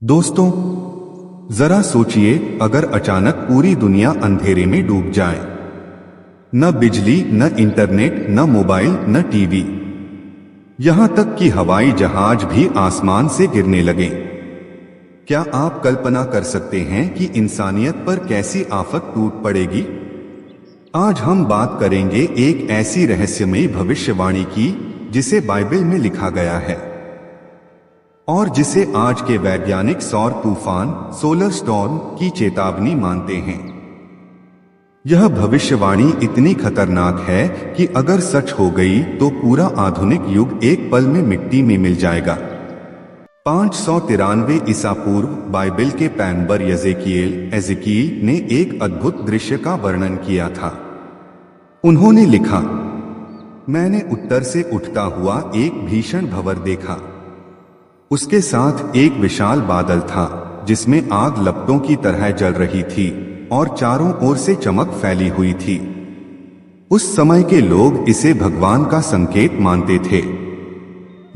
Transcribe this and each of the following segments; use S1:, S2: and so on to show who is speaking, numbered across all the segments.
S1: दोस्तों, जरा सोचिए, अगर अचानक पूरी दुनिया अंधेरे में डूब जाए। न बिजली, न इंटरनेट, न मोबाइल, न टीवी, यहां तक कि हवाई जहाज भी आसमान से गिरने लगे। क्या आप कल्पना कर सकते हैं कि इंसानियत पर कैसी आफत टूट पड़ेगी? आज हम बात करेंगे एक ऐसी रहस्यमयी भविष्यवाणी की जिसे बाइबल में लिखा गया है और जिसे आज के वैज्ञानिक सौर तूफान, सोलर स्टॉर्म की चेतावनी मानते हैं। यह भविष्यवाणी इतनी खतरनाक है कि अगर सच हो गई तो पूरा आधुनिक युग एक पल में मिट्टी में मिल जाएगा। 593 ईसा पूर्व बाइबल के पैगंबर एजेकिएल ने एक अद्भुत दृश्य का वर्णन किया था। उन्होंने लिखा, मैंने उत्तर से उठता हुआ एक भीषण भंवर देखा। उसके साथ एक विशाल बादल था जिसमें आग लपटों की तरह जल रही थी और चारों ओर से चमक फैली हुई थी। उस समय के लोग इसे भगवान का संकेत मानते थे,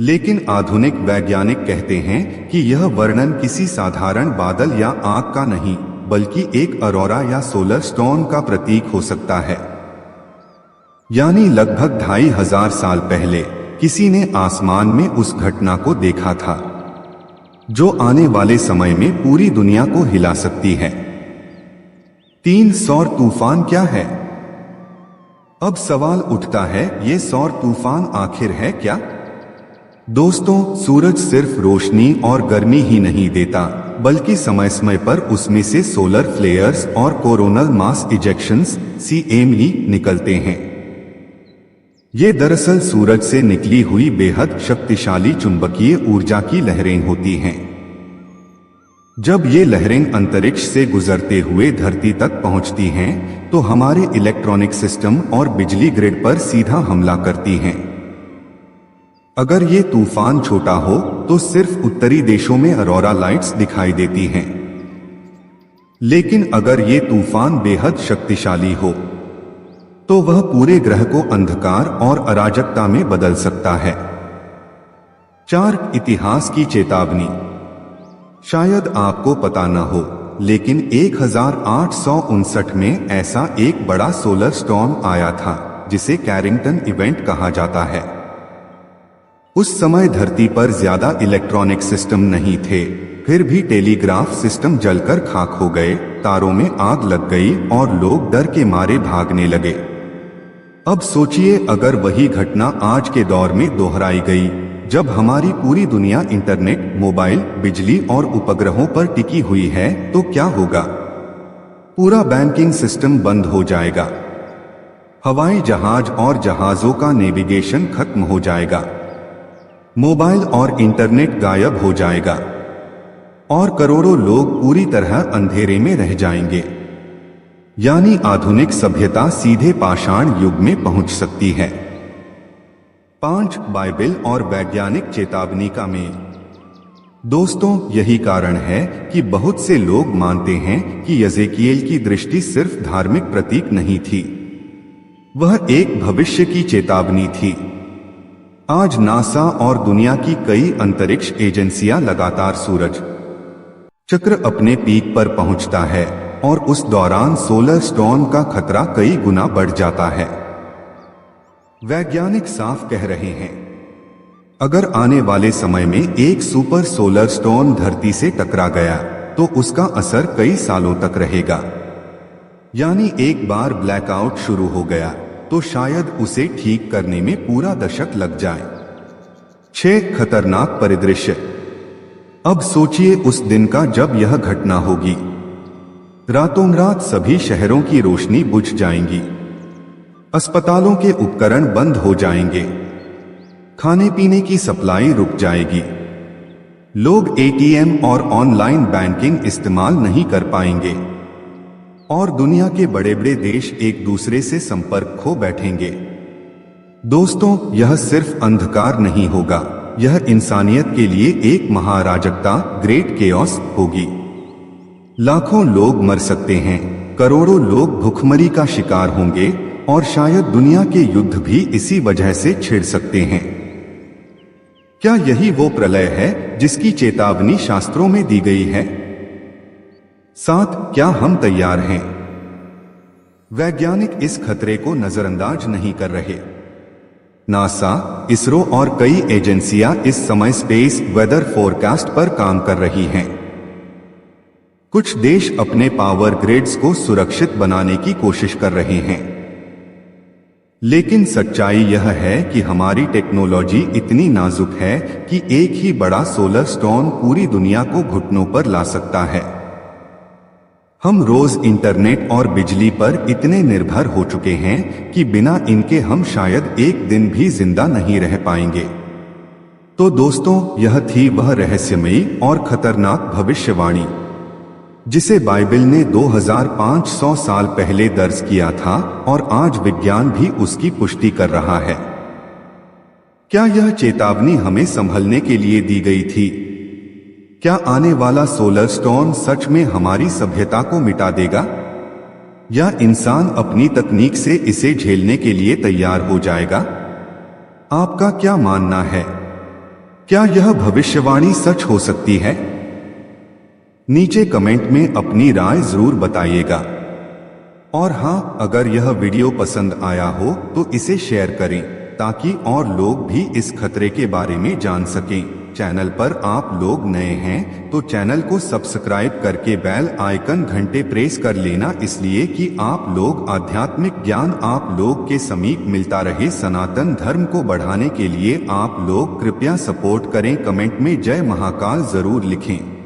S1: लेकिन आधुनिक वैज्ञानिक कहते हैं कि यह वर्णन किसी साधारण बादल या आग का नहीं, बल्कि एक अरोरा या सोलर स्टॉर्म का प्रतीक हो सकता है। यानी लगभग 2500 साल पहले किसी ने आसमान में उस घटना को देखा था जो आने वाले समय में पूरी दुनिया को हिला सकती है। 3 सौर तूफान क्या है? अब सवाल उठता है, ये सौर तूफान आखिर है क्या? दोस्तों, सूरज सिर्फ रोशनी और गर्मी ही नहीं देता, बल्कि समय समय पर उसमें से सोलर फ्लेयर्स और कोरोनल मास इजेक्शंस CME निकलते हैं। ये दरअसल सूरज से निकली हुई बेहद शक्तिशाली चुंबकीय ऊर्जा की लहरें होती हैं। जब ये लहरें अंतरिक्ष से गुजरते हुए धरती तक पहुंचती हैं, तो हमारे इलेक्ट्रॉनिक सिस्टम और बिजली ग्रिड पर सीधा हमला करती हैं। अगर ये तूफान छोटा हो तो सिर्फ उत्तरी देशों में अरोरा लाइट्स दिखाई देती हैं, लेकिन अगर ये तूफान बेहद शक्तिशाली हो तो वह पूरे ग्रह को अंधकार और अराजकता में बदल सकता है। 4 इतिहास की चेतावनी। शायद आपको पता न हो, लेकिन 1859 में ऐसा एक बड़ा सोलर स्टॉर्म आया था जिसे कैरिंगटन इवेंट कहा जाता है। उस समय धरती पर ज्यादा इलेक्ट्रॉनिक सिस्टम नहीं थे, फिर भी टेलीग्राफ सिस्टम जलकर खाक हो गए, तारों में आग लग गई और लोग डर के मारे भागने लगे। अब सोचिए, अगर वही घटना आज के दौर में दोहराई गई, जब हमारी पूरी दुनिया इंटरनेट, मोबाइल, बिजली और उपग्रहों पर टिकी हुई है, तो क्या होगा? पूरा बैंकिंग सिस्टम बंद हो जाएगा, हवाई जहाज और जहाजों का नेविगेशन खत्म हो जाएगा, मोबाइल और इंटरनेट गायब हो जाएगा और करोड़ों लोग पूरी तरह अंधेरे में रह जाएंगे। यानी आधुनिक सभ्यता सीधे पाषाण युग में पहुंच सकती है। 5 बाइबल और वैज्ञानिक चेतावनी का मेल। दोस्तों, यही कारण है कि बहुत से लोग मानते हैं कि एजेकिएल की दृष्टि सिर्फ धार्मिक प्रतीक नहीं थी, वह एक भविष्य की चेतावनी थी। आज नासा और दुनिया की कई अंतरिक्ष एजेंसियां लगातार सूरज चक्र अपने पीक पर पहुंचता है और उस दौरान सोलर स्टॉर्म का खतरा कई गुना बढ़ जाता है। वैज्ञानिक साफ कह रहे हैं, अगर आने वाले समय में एक सुपर सोलर स्टॉर्म धरती से टकरा गया तो उसका असर कई सालों तक रहेगा। यानी एक बार ब्लैकआउट शुरू हो गया तो शायद उसे ठीक करने में पूरा दशक लग जाए। 6 खतरनाक परिदृश्य। अब सोचिए उस दिन का जब यह घटना होगी। रातों रात सभी शहरों की रोशनी बुझ जाएंगी, अस्पतालों के उपकरण बंद हो जाएंगे, खाने पीने की सप्लाई रुक जाएगी, लोग ATM और ऑनलाइन बैंकिंग इस्तेमाल नहीं कर पाएंगे और दुनिया के बड़े बड़े देश एक दूसरे से संपर्क खो बैठेंगे। दोस्तों, यह सिर्फ अंधकार नहीं होगा, यह इंसानियत के लिए एक महाअराजकता, ग्रेट केओस होगी। लाखों लोग मर सकते हैं, करोड़ों लोग भूखमरी का शिकार होंगे और शायद दुनिया के युद्ध भी इसी वजह से छिड़ सकते हैं। क्या यही वो प्रलय है जिसकी चेतावनी शास्त्रों में दी गई है? 7. क्या हम तैयार हैं? वैज्ञानिक इस खतरे को नजरअंदाज नहीं कर रहे। नासा, इसरो और कई एजेंसियां इस समय स्पेस वेदर फोरकास्ट पर काम कर रही हैं। कुछ देश अपने पावर ग्रिड्स को सुरक्षित बनाने की कोशिश कर रहे हैं, लेकिन सच्चाई यह है कि हमारी टेक्नोलॉजी इतनी नाजुक है कि एक ही बड़ा सोलर स्टॉर्म पूरी दुनिया को घुटनों पर ला सकता है। हम रोज इंटरनेट और बिजली पर इतने निर्भर हो चुके हैं कि बिना इनके हम शायद एक दिन भी जिंदा नहीं रह पाएंगे। तो दोस्तों, यह थी वह रहस्यमयी और खतरनाक भविष्यवाणी जिसे बाइबल ने 2500 साल पहले दर्ज किया था, और आज विज्ञान भी उसकी पुष्टि कर रहा है। क्या यह चेतावनी हमें संभलने के लिए दी गई थी? क्या आने वाला सोलर स्टॉर्म सच में हमारी सभ्यता को मिटा देगा, या इंसान अपनी तकनीक से इसे झेलने के लिए तैयार हो जाएगा? आपका क्या मानना है? क्या यह भविष्यवाणी सच हो सकती है? नीचे कमेंट में अपनी राय जरूर बताइएगा। और हाँ, अगर यह वीडियो पसंद आया हो तो इसे शेयर करें ताकि और लोग भी इस खतरे के बारे में जान सकें। चैनल पर आप लोग नए हैं तो चैनल को सब्सक्राइब करके बेल आइकन घंटे प्रेस कर लेना, इसलिए कि आप लोग आध्यात्मिक ज्ञान आप लोग के समीप मिलता रहे। सनातन धर्म को बढ़ाने के लिए आप लोग कृपया सपोर्ट करें। कमेंट में जय महाकाल जरूर लिखें।